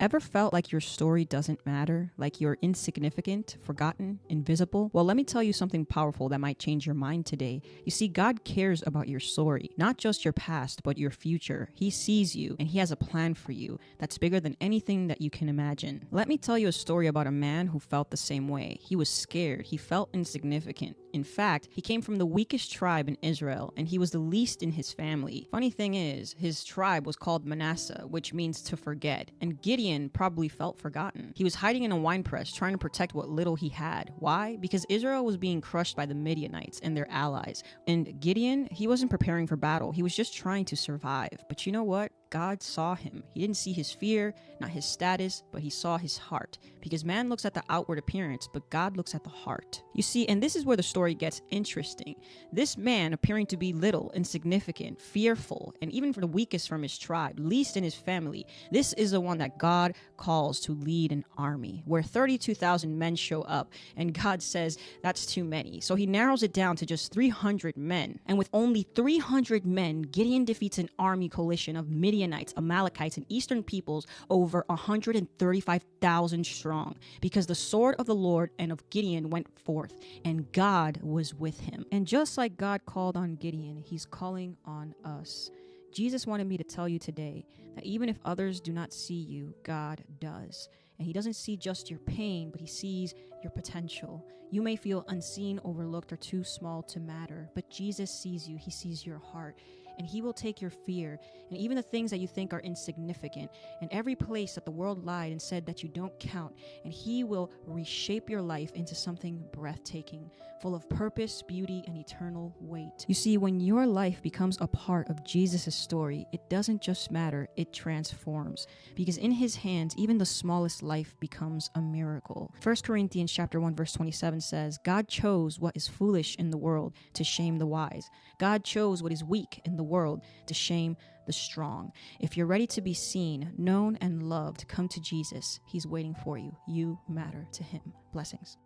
Ever felt like your story doesn't matter? Like you're insignificant, forgotten, invisible? Well, let me tell you something powerful that might change your mind today. You see, God cares about your story, not just your past, but your future. He sees you and He has a plan for you that's bigger than anything that you can imagine. Let me tell you a story about a man who felt the same way. He was scared. He felt insignificant. In fact, he came from the weakest tribe in Israel, and he was the least in his family. Funny thing is, his tribe was called Manasseh, which means to forget, and Gideon probably felt forgotten. He was hiding in a winepress, trying to protect what little he had. Why? Because Israel was being crushed by the Midianites and their allies, and Gideon, he wasn't preparing for battle. He was just trying to survive. But you know what? God saw him. He didn't see his fear, not his status, but he saw his heart. Because man looks at the outward appearance, but God looks at the heart. You see, and this is where the story gets interesting. This man, appearing to be little, insignificant, fearful, and even for the weakest from his tribe, least in his family, this is the one that God calls to lead an army, where 32,000 men show up, and God says that's too many. So he narrows it down to just 300 men. And with only 300 men, Gideon defeats an army coalition of Midianites, Amalekites, and Eastern peoples over 135,000 strong, because the sword of the Lord and of Gideon went forth, and God was with him. And just like God called on Gideon, He's calling on us. Jesus wanted me to tell you today that even if others do not see you, God does. And He doesn't see just your pain, but He sees your potential. You may feel unseen, overlooked, or too small to matter, but Jesus sees you. He sees your heart. And He will take your fear and even the things that you think are insignificant and every place that the world lied and said that you don't count, and He will reshape your life into something breathtaking, full of purpose, beauty, and eternal weight. You see, when your life becomes a part of Jesus' story, it doesn't just matter, it transforms. Because in His hands, even the smallest life becomes a miracle. 1 Corinthians chapter 1 verse 27 says, God chose what is foolish in the world to shame the wise. God chose what is weak in the world to shame the strong. If you're ready to be seen, known, and loved, come to Jesus. He's waiting for you. You matter to Him. Blessings.